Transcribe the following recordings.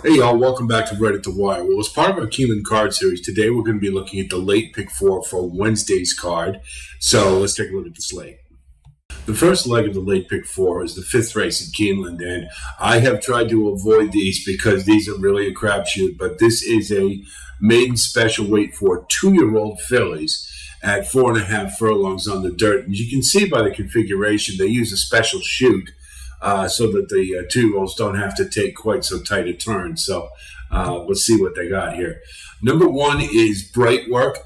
Hey y'all, welcome back to Right at the Wire. Well, as part of our Keeneland card series, today we're going to be looking at the late pick four for Wednesday's card. So let's take a look at the slate. The first leg of the late pick four is the fifth race at Keeneland, and I have tried to avoid these because these are really a crapshoot, but this is a maiden special weight for 2-year-old fillies at 4.5 furlongs on the dirt. And you can see by the configuration, they use a special chute so that the 2-year-olds don't have to take quite so tight a turn. So let's see what they got here. Number one is Bright Work.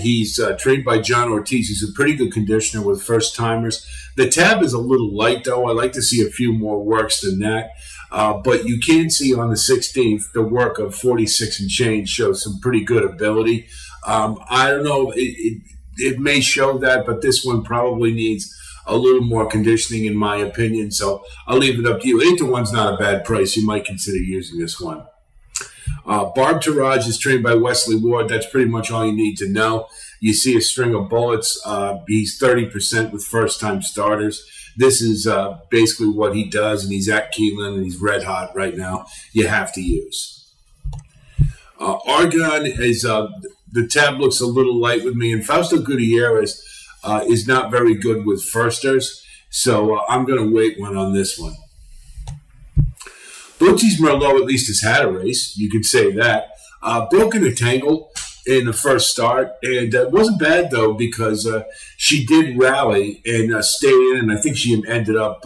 He's trained by John Ortiz. He's a pretty good conditioner with first-timers. The tab is a little light, though. I like to see a few more works than that. But you can see on the 16th, the work of 46 and change shows some pretty good ability. I don't know. It may show that, but this one probably needs a little more conditioning, in my opinion. So I'll leave it up to you. 8-1's not a bad price. You might consider using this one. Barb Taraj is trained by Wesley Ward. That's pretty much all you need to know. You see a string of bullets. He's 30% with first-time starters. This is basically what he does, and he's at Keeneland, and he's red hot right now. You have to use. Argon is the tab looks a little light with me, and Fausto Gutierrez is not very good with firsters, so I'm going to wait one on this one. Bootsy's Merlot at least has had a race. You could say that. Broken a tangle in the first start, and it wasn't bad, though, because she did rally and stay in, and I think she ended up,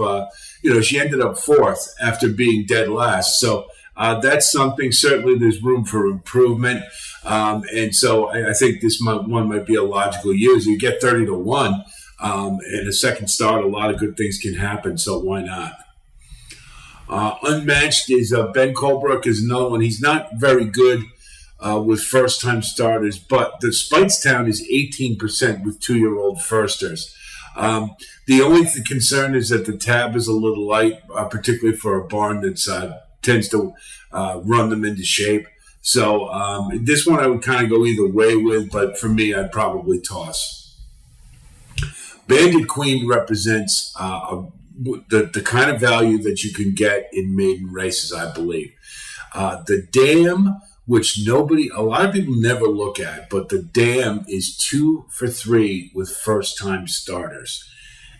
she ended up fourth after being dead last. So that's something. Certainly there's room for improvement. And so I think this one might be a logical use. You get 30-1 in a second start, a lot of good things can happen, so why not? Unmatched is Ben Colebrook is another one. He's not very good with first-time starters, but the Spitestown is 18% with 2-year-old firsters. The only concern is that the tab is a little light, particularly for a barn that tends to run them into shape. So this one I would kind of go either way with, but for me, I'd probably toss. Bandit Queen represents the kind of value that you can get in maiden races, I believe. The Dam, which a lot of people never look at, but the Dam is 2 for 3 with first-time starters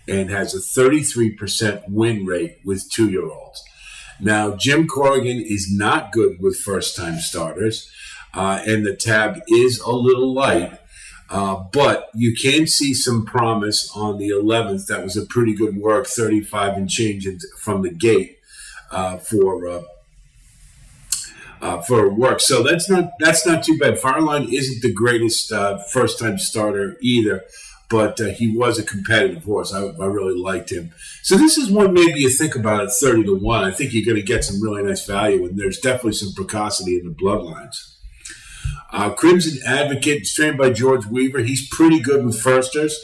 and has a 33% win rate with 2-year-olds. Now, Jim Corrigan is not good with first-time starters, and the tab is a little light, but you can see some promise on the 11th. That was a pretty good work, 35 and change from the gate for a work. So that's not too bad. Fireline isn't the greatest first-time starter either, but he was a competitive horse. I really liked him. So this is one maybe you think about at 30-1. I think you're going to get some really nice value, and there's definitely some precocity in the bloodlines. Crimson Advocate is trained by George Weaver. He's pretty good with firsters.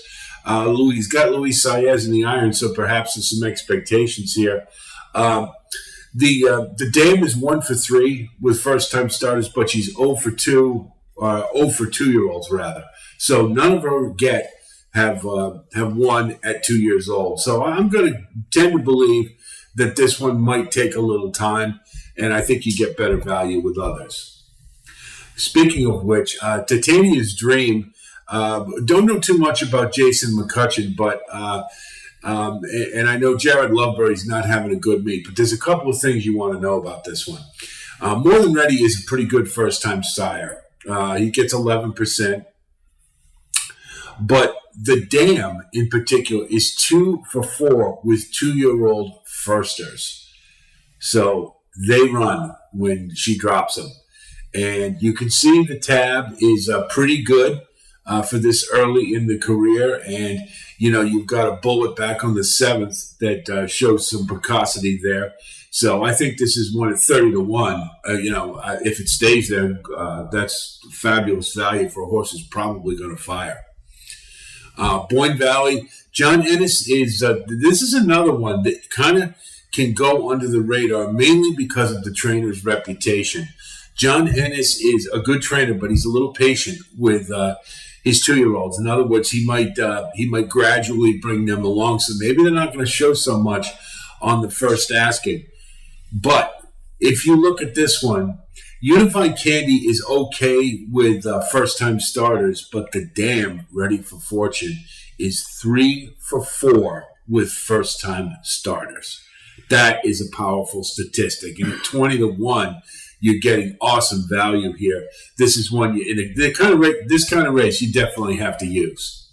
He's got Luis Saez in the iron, so perhaps there's some expectations here. The Dame is 1 for 3 with first-time starters, but she's 0 for 2, 0 for 2-year-olds rather. So none of her have won at 2 years old. So I'm going to tend to believe that this one might take a little time, and I think you get better value with others. Speaking of which, Titania's Dream, don't know too much about Jason McCutcheon, but and I know Jared Loveberry's not having a good meet, but there's a couple of things you want to know about this one. More Than Ready is a pretty good first-time sire. He gets 11%. But the Dam, in particular, is 2 for 4 with 2-year-old firsters. So they run when she drops them. And you can see the tab is pretty good for this early in the career. And, you've got a bullet back on the 7th that shows some precocity there. So I think this is one at 30-1. If it stays there, that's fabulous value for a horse who's probably going to fire. Boyne Valley, John Ennis is, this is another one that kind of can go under the radar, mainly because of the trainer's reputation. John Ennis is a good trainer, but he's a little patient with his 2-year-olds. In other words, he might gradually bring them along, so maybe they're not going to show so much on the first asking. But if you look at this one, Unified Candy is okay with first-time starters, but the Dam Ready for Fortune is 3 for 4 with first-time starters. That is a powerful statistic. And at 20 to 1, you're getting awesome value here. This is one this kind of race you definitely have to use.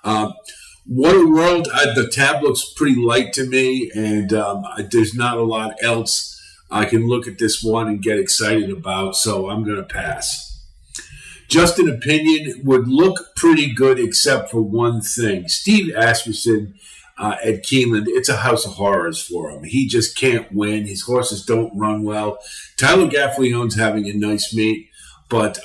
What a World, the tab looks pretty light to me, and there's not a lot else I can look at this one and get excited about, so I'm going to pass. Just an Opinion would look pretty good except for one thing. Steve Asmussen at Keeneland, it's a house of horrors for him. He just can't win. His horses don't run well. Tyler Gaffleone's having a nice meet, but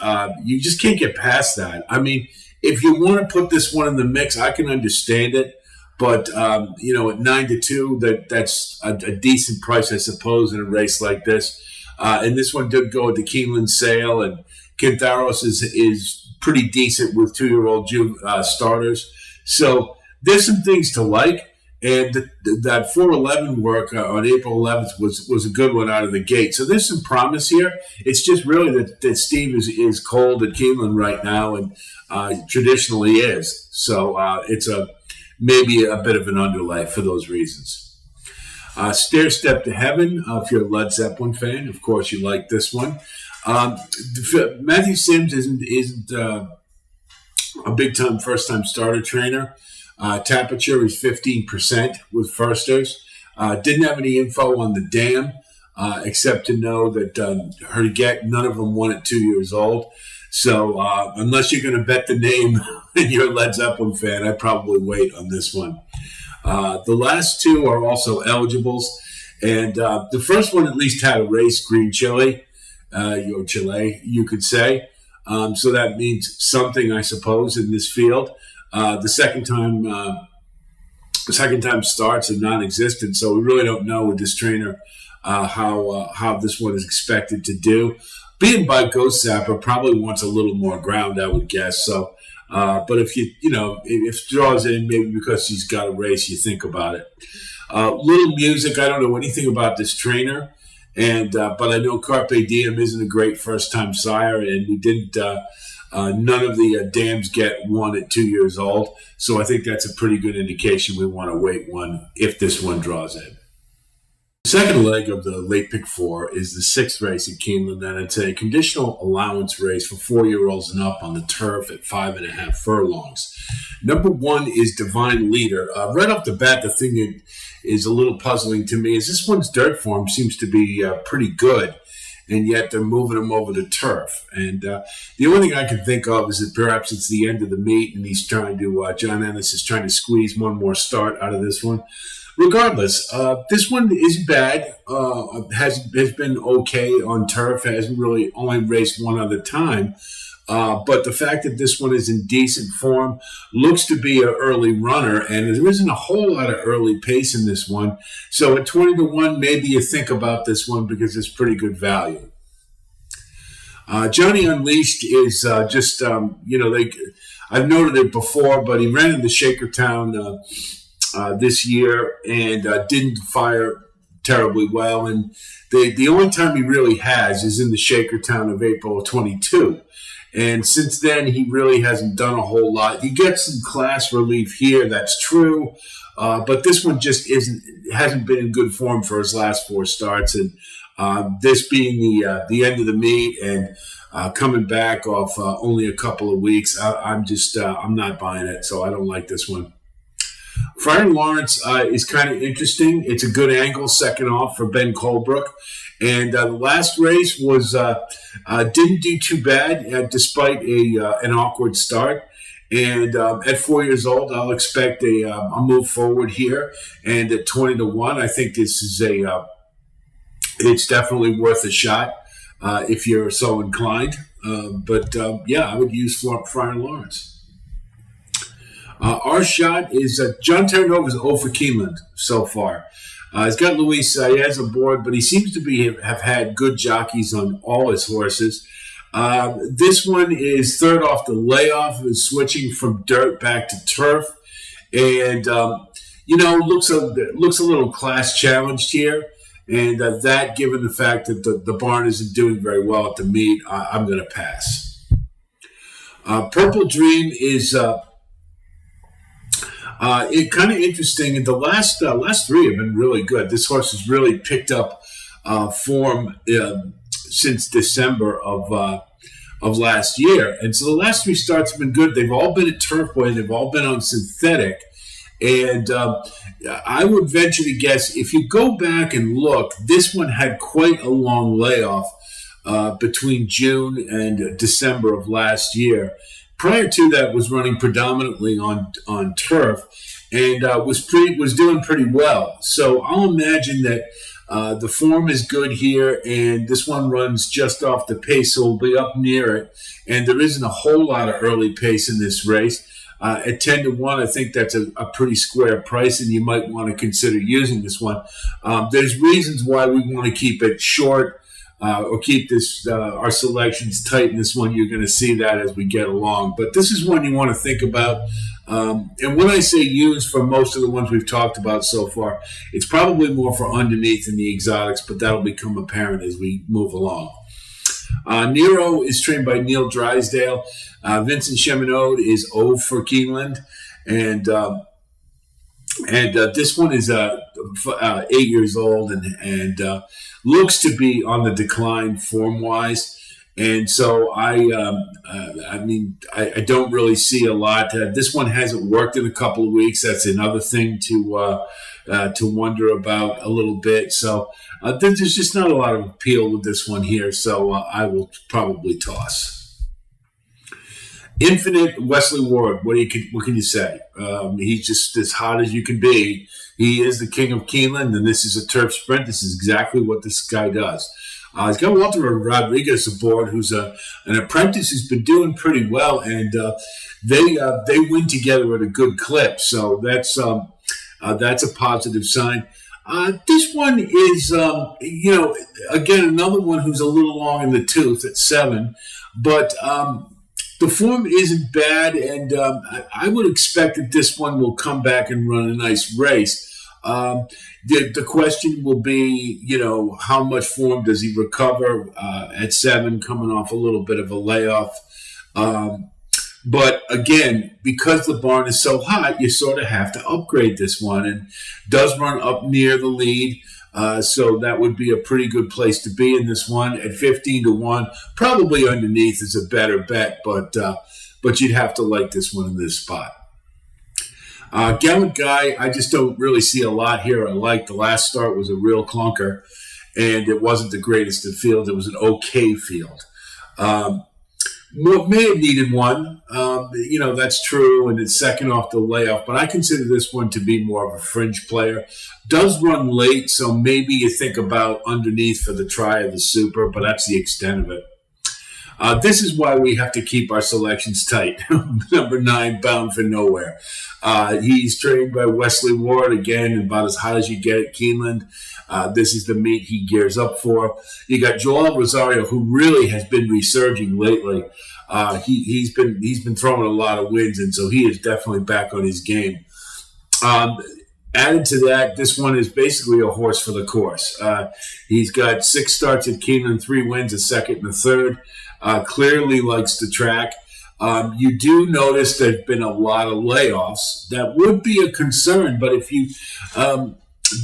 you just can't get past that. I mean, if you want to put this one in the mix, I can understand it. But, at 9 to 2, that's a decent price, I suppose, in a race like this. And this one did go at the Keeneland sale, and Quintaros is pretty decent with 2-year-old starters. So there's some things to like. And that 411 work on April 11th was a good one out of the gate. So there's some promise here. It's just really that Steve is cold at Keeneland right now, and traditionally is. So it's maybe a bit of an underlay for those reasons. Stair Step to Heaven, if you're a Led Zeppelin fan, of course you like this one. Matthew Sims isn't a big-time first-time starter trainer. Temperature is 15% with firsters. Didn't have any info on the Dam, except to know that none of them won at 2 years old. So unless you're going to bet the name and you're a Led Zeppelin fan, I'd probably wait on this one. The last two are also eligibles. And the first one at least had a race, Green Chile, you could say. So that means something, I suppose, in this field. The second time starts are non-existent, so we really don't know with this trainer how this one is expected to do. Being by Ghost Zapper probably wants a little more ground, I would guess. So, but if if it draws in, maybe because he's got a race, you think about it. Little Music, I don't know anything about this trainer, and but I know Carpe Diem isn't a great first-time sire, and we didn't. None of the dams get one at 2 years old, so I think that's a pretty good indication we want to wait one if this one draws in. The second leg of the late pick 4 is the 6th race at Keeneland, and it's a conditional allowance race for 4-year-olds and up on the turf at 5.5 furlongs. Number 1 is Divine Leader. Right off the bat, the thing that is a little puzzling to me is this one's dirt form seems to be pretty good, and yet they're moving him over to turf. And the only thing I can think of is that perhaps it's the end of the meet, and he's trying to, John Ennis is trying to squeeze one more start out of this one. Regardless, this one isn't bad. Has been okay on turf. Hasn't really only raced one other time. But the fact that this one is in decent form, looks to be an early runner, and there isn't a whole lot of early pace in this one. So at 20 to 1, maybe you think about this one because it's pretty good value. Johnny Unleashed is I've noted it before, but he ran into Shakertown this year and didn't fire terribly well. And the only time he really has is in the Shakertown of April of 22. And since then, he really hasn't done a whole lot. He gets some class relief here, that's true. But this one just hasn't been in good form for his last 4 starts. And this being the end of the meet and coming back off only a couple of weeks, I'm not buying it. So I don't like this one. Friar Lawrence is kind of interesting. It's a good angle, second off for Ben Colebrook. And the last race was didn't do too bad despite an awkward start. And at 4 years old, I'll expect a move forward here. And at 20 to 1, I think this is it's definitely worth a shot if you're so inclined. But I would use Friar Lawrence. Our shot is John Terranova is 0 for Keeneland so far. He's got Luis Saez aboard, but he seems to have had good jockeys on all his horses. This one is third off the layoff, is switching from dirt back to turf, and looks a little class challenged here. And that, given the fact that the barn isn't doing very well at the meet, I'm going to pass. Purple Dream is it kind of interesting. The last three have been really good. This horse has really picked up form since December of last year, and so the last three starts have been good. They've all been at Turfway. They've all been on synthetic, and I would venture to guess if you go back and look, this one had quite a long layoff between June and December of last year. Prior to that, was running predominantly on turf, and was doing pretty well. So I'll imagine that the form is good here, and this one runs just off the pace, so we'll be up near it. And there isn't a whole lot of early pace in this race. At 10-1, I think that's a pretty square price, and you might want to consider using this one. There's reasons why we want to keep it short or keep this our selections tight in this one. You're going to see that as we get along. But this is one you want to think about. And when I say use for most of the ones we've talked about so far, it's probably more for underneath in the exotics, but that'll become apparent as we move along. Nero is trained by Neil Drysdale. Vincent Cheminade is O for Keeneland. And this one is 8 years old and looks to be on the decline form-wise. And so I don't really see a lot. This one hasn't worked in a couple of weeks. That's another thing to wonder about a little bit. So there's just not a lot of appeal with this one here. So I will probably toss. Infinite Wesley Ward. What can you say? He's just as hot as you can be. He is the king of Keeneland, and this is a turf sprint. This is exactly what this guy does. He's got Walter Rodriguez aboard, who's an apprentice who's been doing pretty well, and they win together at a good clip. So that's a positive sign. This one is, again, another one who's a little long in the tooth at 7, but the form isn't bad, and I would expect that this one will come back and run a nice race. The question will be, how much form does he recover at 7, coming off a little bit of a layoff. But again, because the barn is so hot, you sort of have to upgrade this one, and does run up near the lead. So that would be a pretty good place to be in this one at 15-1. Probably underneath is a better bet, but you'd have to like this one in this spot. Gallant Guy, I just don't really see a lot here. I like the last start was a real clunker, and it wasn't the greatest of field. It was an okay field. May have needed one. That's true, and it's second off the layoff, but I consider this one to be more of a fringe player. Does run late, so maybe you think about underneath for the try of the super, but that's the extent of it. This is why we have to keep our selections tight. Number 9, Bound for Nowhere. He's trained by Wesley Ward, again, about as hot as you get at Keeneland. This is the meet he gears up for. You got Joel Rosario, who really has been resurging lately. He's been throwing a lot of wins, and so he is definitely back on his game. Added to that, this one is basically a horse for the course. He's got 6 starts at Keeneland, 3 wins, a second and a third. Clearly likes the track. You do notice there's been a lot of layoffs. That would be a concern, but if you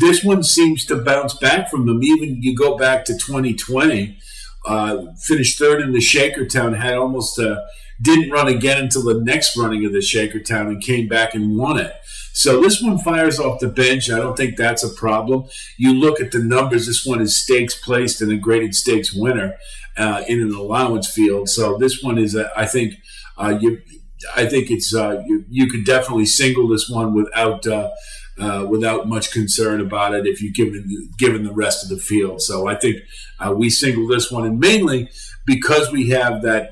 this one seems to bounce back from them. Even you go back to 2020, finished third in the Shakertown, had almost didn't run again until the next running of the Shakertown and came back and won it. So this one fires off the bench. I don't think that's a problem. You look at the numbers. This one is stakes placed and a graded stakes winner in an allowance field. So this one is, I think it's you could definitely single this one without much concern about it if you given the rest of the field. So I think we single this one, and mainly because we have that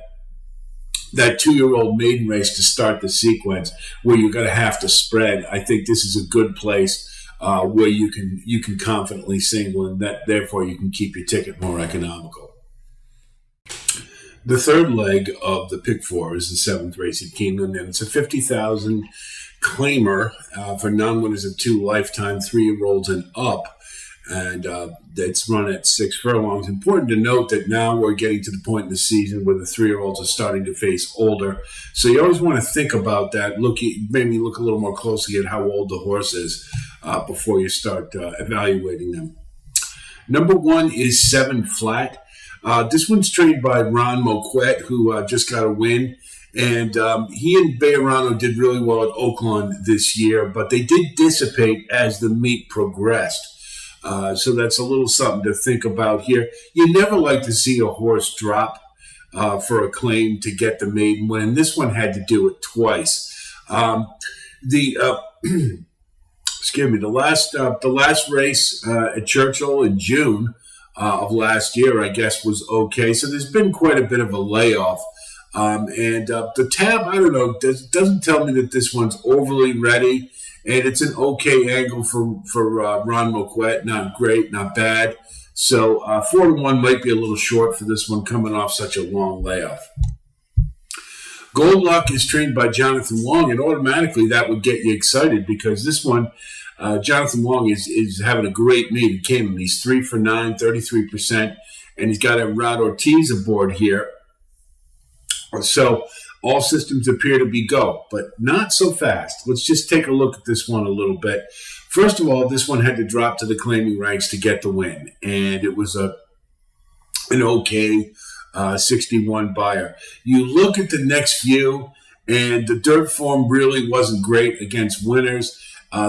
2-year-old maiden race to start the sequence where you're going to have to spread. I think this is a good place where you can confidently single, and that therefore you can keep your ticket more economical. The third leg of the pick 4 is the 7th race at Keeneland, and it's a 50,000 claimer for non-winners of 2 lifetime 3-year-olds and up. and it's run at 6 furlongs. Important to note that now we're getting to the point in the season where the 3-year-olds are starting to face older. So you always want to think about that. Maybe look a little more closely at how old the horse is before you start evaluating them. Number 1 is 7 Flat. This one's trained by Ron Moquette, who just got a win. And he and Bejarano did really well at Oaklawn this year, but they did dissipate as the meet progressed. So that's a little something to think about here. You never like to see a horse drop for a claim to get the maiden win. This one had to do it twice. Excuse me. The last race at Churchill in June of last year, I guess, was okay. So there's been quite a bit of a layoff. The tab, I don't know, doesn't tell me that this one's overly ready. And it's an okay angle for Ron Moquette. Not great, not bad. So 4-1 might be a little short for this one coming off such a long layoff. Gold Luck is trained by Jonathan Wong, and automatically that would get you excited because this one, Jonathan Wong is having a great meet. He came in. He's 3 for 9, 33%, and he's got a Rod Ortiz aboard here. So all systems appear to be go, but not so fast. Let's just take a look at this one a little bit. First of all, this one had to drop to the claiming ranks to get the win, and it was an okay 61 buyer. You look at the next few, and the dirt form really wasn't great against winners.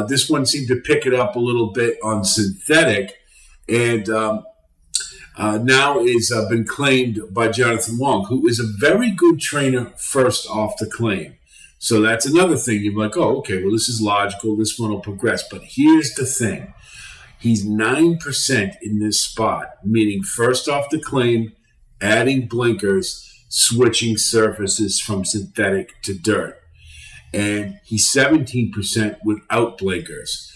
This one seemed to pick it up a little bit on synthetic, and now is been claimed by Jonathan Wong, who is a very good trainer first off the claim. So that's another thing. You're like, oh, okay, well, this is logical. This one will progress. But here's the thing. He's 9% in this spot, meaning first off the claim, adding blinkers, switching surfaces from synthetic to dirt. And he's 17% without blinkers.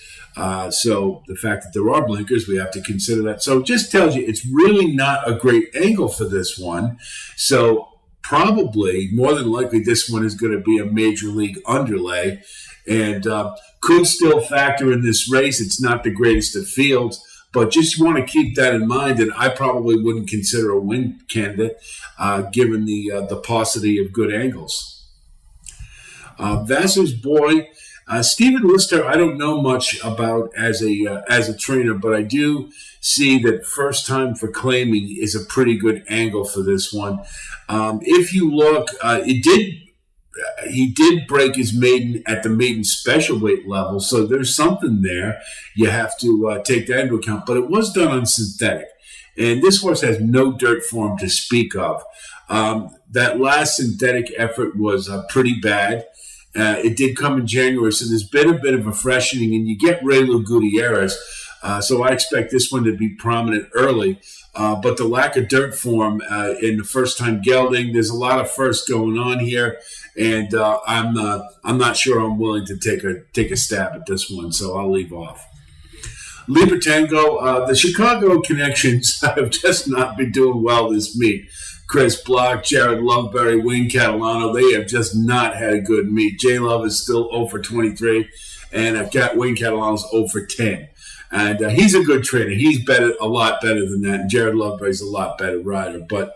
So the fact that there are blinkers, we have to consider that. So it just tells you it's really not a great angle for this one. So probably, more than likely, this one is going to be a major league underlay and could still factor in this race. It's not the greatest of fields, but just want to keep that in mind. And I probably wouldn't consider a win candidate given the paucity of good angles. Vassar's Boy. Stephen Lister, I don't know much about as a trainer, but I do see that first time for claiming is a pretty good angle for this one. If you look, he did break his maiden at the maiden special weight level, so there's something there. You have to take that into account, but it was done on synthetic, and this horse has no dirt form to speak of. That last synthetic effort was pretty bad. It did come in January, so there's been a bit of a freshening, and you get Raylu Gutierrez, so I expect this one to be prominent early. But the lack of dirt form in the first-time gelding, there's a lot of firsts going on here, and I'm not sure I'm willing to take a stab at this one, so I'll leave off. Libertango, the Chicago connections have just not been doing well this meet. Chris Block, Jared Loveberry, Wayne Catalano, they have just not had a good meet. J Love is still 0 for 23, and Wayne Catalano's 0 for 10. And he's a good trainer. He's a lot better than that, and Jared Loveberry's a lot better rider. But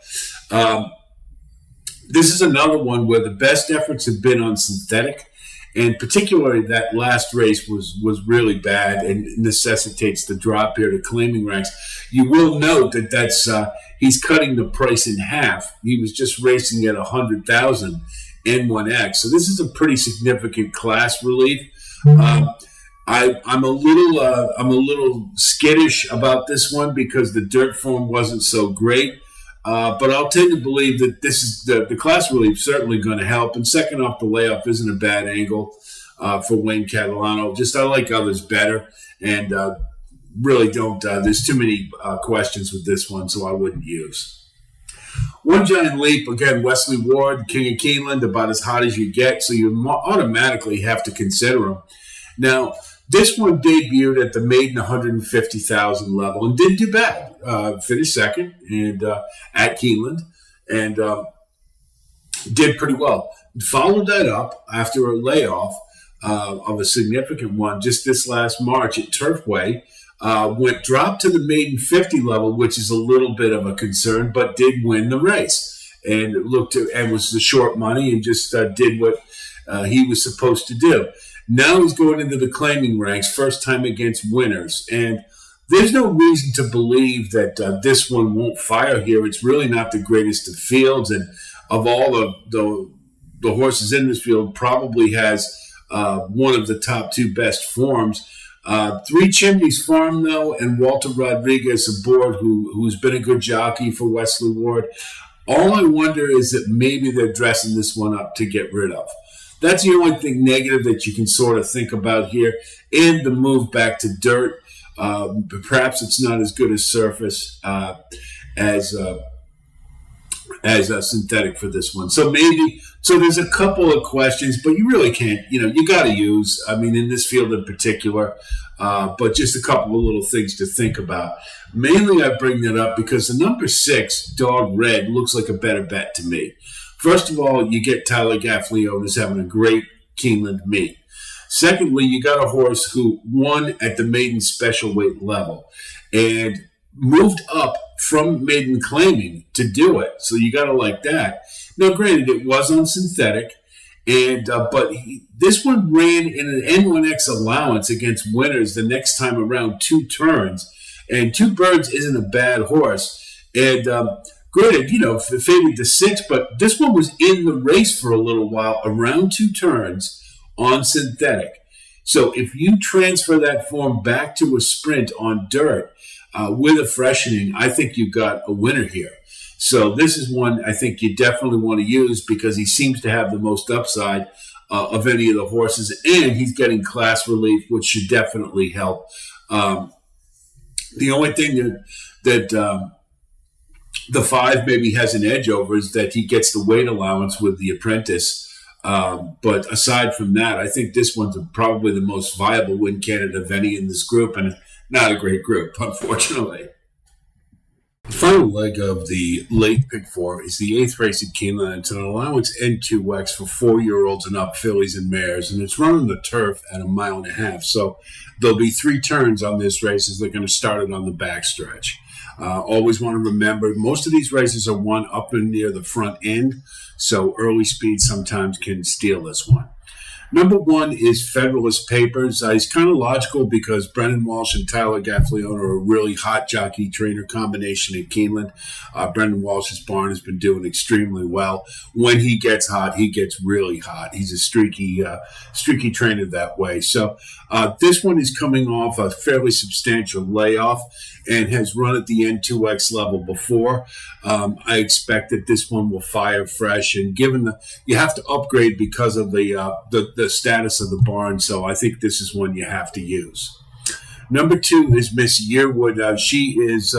this is another one where the best efforts have been on synthetic, and particularly that last race was really bad and necessitates the drop here to claiming ranks. You will note that he's cutting the price in half. He was just racing at 100,000 N1X, so this is a pretty significant class relief. I'm a little skittish about this one because the dirt form wasn't so great. But I'll tend to believe that this is the class relief certainly going to help. And second off, the layoff isn't a bad angle for Wayne Catalano. Just I like others better, and really don't. There's too many questions with this one, so I wouldn't use. One Giant Leap, again, Wesley Ward, King of Keeneland, about as hot as you get, so you automatically have to consider him. Now, this one debuted at the maiden 150,000 level and didn't do bad. Finished second and at Keeneland and did pretty well. Followed that up after a layoff of a significant one just this last March at Turfway. dropped to the maiden 50 level, which is a little bit of a concern, but did win the race and was the short money and just did what he was supposed to do. Now he's going into the claiming ranks, first time against winners, and there's no reason to believe that this one won't fire here. It's really not the greatest of fields, and of all the horses in this field, probably has one of the top two best forms. Three Chimneys Farm, though, and Walter Rodriguez aboard, who's been a good jockey for Wesley Ward. All I wonder is that maybe they're dressing this one up to get rid of. That's the only thing negative that you can sort of think about here. And the move back to dirt. Perhaps it's not as good a surface as synthetic for this one. So there's a couple of questions, but you really can't, you got to use, in this field in particular, but just a couple of little things to think about. Mainly I bring that up because the number 6, Dog Red, looks like a better bet to me. First of all, you get Tyler Gaffleone who's having a great Keeneland meet. Secondly, you got a horse who won at the maiden special weight level and moved up from maiden claiming to do it. So you got to like that. Now, granted, it was on synthetic, but this one ran in an N1X allowance against winners the next time around 2 turns. And 2 Birds isn't a bad horse. And granted, favored to 6, but this one was in the race for a little while, around 2 turns on synthetic. So if you transfer that form back to a sprint on dirt with a freshening, I think you've got a winner here. So this is one I think you definitely want to use because he seems to have the most upside of any of the horses, and he's getting class relief, which should definitely help. The only thing that the 5 maybe has an edge over is that he gets the weight allowance with the apprentice. But aside from that, I think this one's probably the most viable win candidate of any in this group, and not a great group, unfortunately. The final leg of the late pick 4 is the 8th race at Keeneland. It's an allowance N2X for 4-year-olds and up, fillies and mares, and it's running the turf at 1.5 miles. So there'll be 3 turns on this race as they're going to start it on the backstretch. Always want to remember, most of these races are won up and near the front end, so early speed sometimes can steal this one. Number 1 is Federalist Papers. He's kind of logical because Brendan Walsh and Tyler Gaffleone are a really hot jockey-trainer combination at Keeneland. Brendan Walsh's barn has been doing extremely well. When he gets hot, he gets really hot. He's a streaky trainer that way. So this one is coming off a fairly substantial layoff and has run at the N2X level before. I expect that this one will fire fresh, and given you have to upgrade because of the status of the barn, so I think this is one you have to use. Number 2 is Miss Yearwood. She is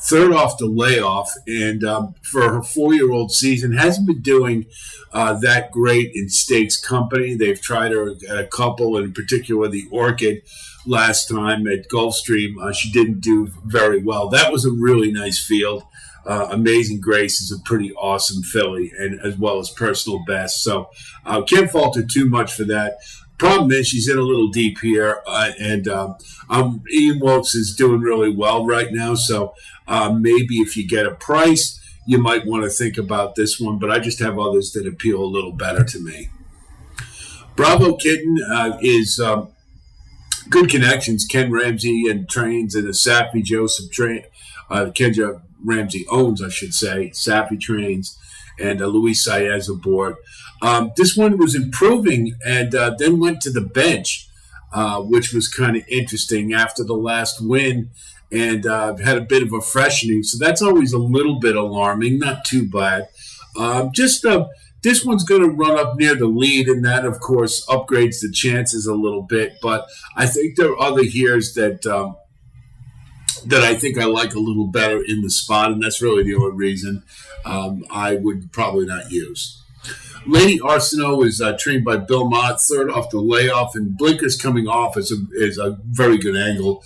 third off the layoff, and for her 4-year-old season, hasn't been doing that great in stakes company. They've tried her at a couple, in particular the Orchid last time at Gulfstream. She didn't do very well. That was a really nice field. Amazing Grace is a pretty awesome filly, and as well as personal best. So can't fault her too much for that. Problem is she's in a little deep here, and Ian Wilkes is doing really well right now. So maybe if you get a price, you might want to think about this one. But I just have others that appeal a little better to me. Bravo Kitten is good connections. Ken Ramsey and trains, and a Safi Joseph Kenja Ramsey owns, I should say. Safi trains, and Luis Saez aboard. This one was improving and then went to the bench, which was kind of interesting after the last win, and had a bit of a freshening. So that's always a little bit alarming, not too bad. This one's going to run up near the lead, and that, of course, upgrades the chances a little bit. But I think there are other heres that I think I like a little better in the spot, and that's really the only reason I would probably not use. Lady Arsenault is trained by Bill Mott, third off the layoff, and Blinkers coming off is a very good angle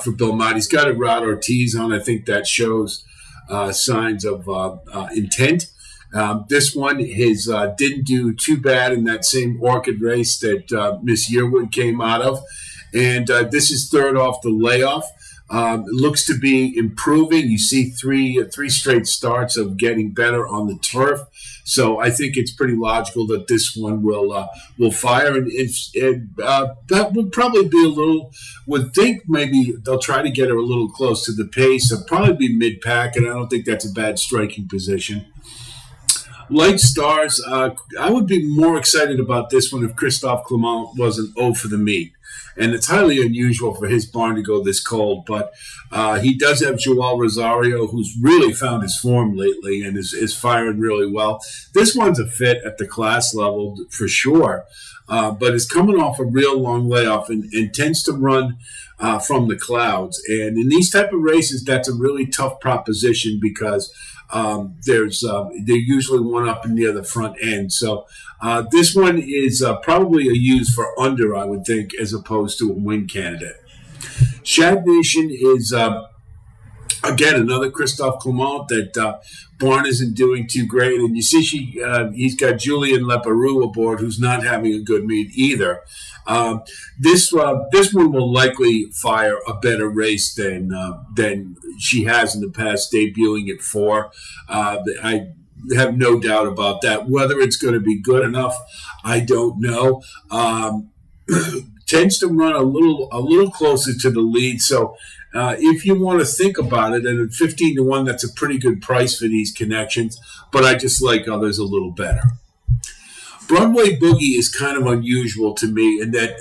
for Bill Mott. He's got a Rod Ortiz on. I think that shows signs of intent. This one didn't do too bad in that same Orchid race that Miss Yearwood came out of. And this is third off the layoff. It looks to be improving. You see three straight starts of getting better on the turf. So I think it's pretty logical that this one will fire, and that would probably be a little. Would think maybe they'll try to get her a little close to the pace. It'll probably be mid-pack, and I don't think that's a bad striking position. Light stars, I would be more excited about this one if Christophe Clement wasn't 0 for the meet. And it's highly unusual for his barn to go this cold, but he does have Joel Rosario, who's really found his form lately and is firing really well. This one's a fit at the class level for sure, but is coming off a real long layoff and tends to run from the clouds. And in these type of races, that's a really tough proposition because they're usually one up and near the front end. So this one is probably a use for under, I would think, as opposed to a win candidate. Shad Nation is, again, another Christophe Clement that barn isn't doing too great. And you see he's got Julien Leparoux aboard, who's not having a good meet either. This one will likely fire a better race than she has in the past, debuting at 4. I have no doubt about that. Whether it's going to be good enough, I don't know. Tends to run a little closer to the lead. So if you want to think about it, and at 15-1, that's a pretty good price for these connections. But I just like others a little better. Broadway Boogie is kind of unusual to me in that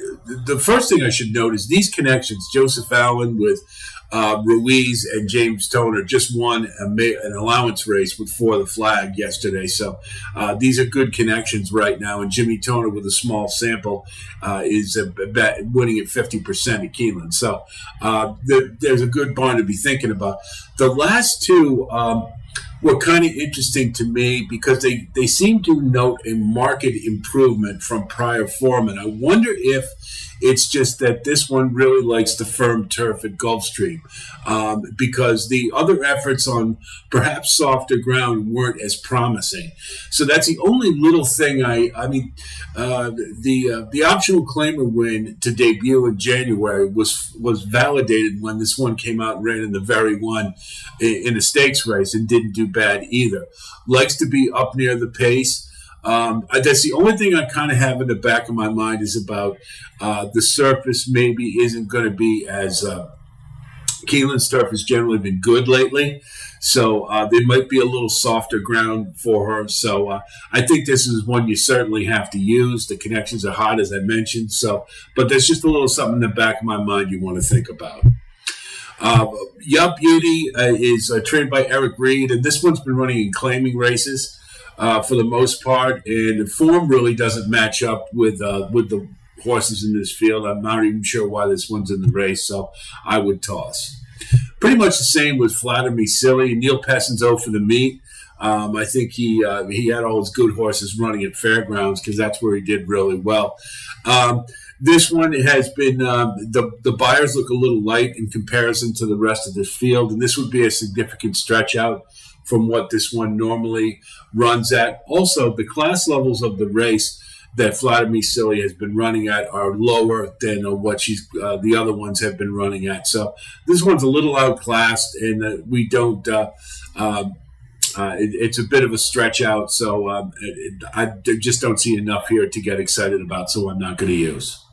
the first thing I should note is these connections. Joseph Allen with Ruiz and James Toner just won an allowance race with For the Flag yesterday. So these are good connections right now. And Jimmy Toner with a small sample is winning at 50% at Keeneland. So there's a good barn to be thinking about. The last two were kind of interesting to me because they seem to note a marked improvement from prior form. And I wonder if it's just that this one really likes the firm turf at Gulfstream because the other efforts on perhaps softer ground weren't as promising. So that's the only little thing the optional claimer win to debut in January was validated when this one came out and ran in the very one in a stakes race and didn't do bad either. Likes to be up near the pace. That's the only thing I kind of have in the back of my mind is about the surface maybe isn't going to be as Keeneland's turf has generally been good lately. So there might be a little softer ground for her. So I think this is one you certainly have to use. The connections are hot, as I mentioned. But there's just a little something in the back of my mind you want to think about. Yup Beauty is trained by Eric Reed, and this one's been running in claiming races for the most part, and the form really doesn't match up with the horses in this field. I'm not even sure why this one's in the race, so I would toss. Pretty much the same with Flatter Me Silly. Neil Pessin's 0 for the meet. I think he had all his good horses running at fairgrounds because that's where he did really well. This one has been the buyers look a little light in comparison to the rest of this field, and this would be a significant stretch out from what this one normally runs at. Also, the class levels of the race that Flatter Me Silly has been running at are lower than what the other ones have been running at. So this one's a little outclassed, and we don't. It's a bit of a stretch out, so I just don't see enough here to get excited about. So I'm not going to use.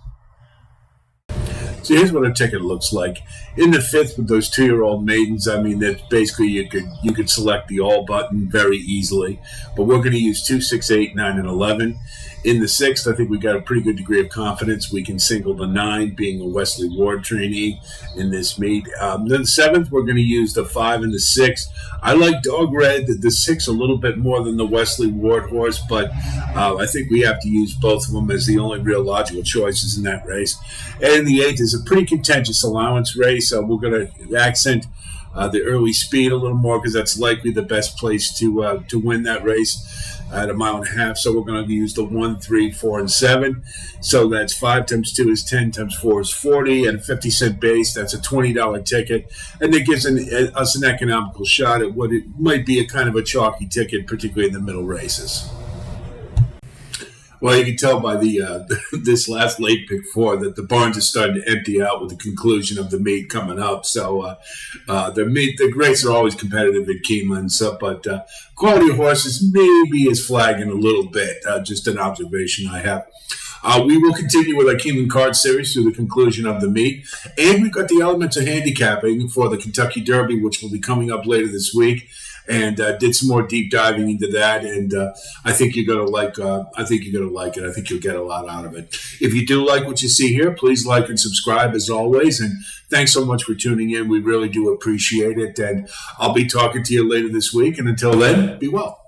So here's what a ticket looks like. In the 5th with those 2-year-old maidens, I mean, that basically you could select the all button very easily. But we're going to use 2, 6, 8, 9, and 11. In the 6th, I think we got a pretty good degree of confidence. We can single the 9, being a Wesley Ward trainee in this meet. Then the 7th, we're going to use the 5 and the 6. I like Dog Red, the 6 a little bit more than the Wesley Ward horse, but I think we have to use both of them as the only real logical choices in that race. And the 8th is a pretty contentious allowance race. We're going to accent the early speed a little more because that's likely the best place to win that race at 1.5 miles. So we're going to use the 1, 3, 4, and 7. So that's 5 times 2 is 10 times 4 is 40, and a 50-cent base. That's a $20 ticket, and that gives us an economical shot at what it might be a kind of a chalky ticket, particularly in the middle races. Well, you can tell by the this last late pick four that the barns are starting to empty out with the conclusion of the meet coming up. So the races are always competitive at Keeneland. So, but quality of horses maybe is flagging a little bit. Just an observation I have. We will continue with our Keeneland Card Series through the conclusion of the meet. And we've got the elements of handicapping for the Kentucky Derby, which will be coming up later this week. And did some more deep diving into that, and I think you're gonna like. I think you're gonna like it. I think you'll get a lot out of it. If you do like what you see here, please like and subscribe as always. And thanks so much for tuning in. We really do appreciate it. And I'll be talking to you later this week. And until then, be well.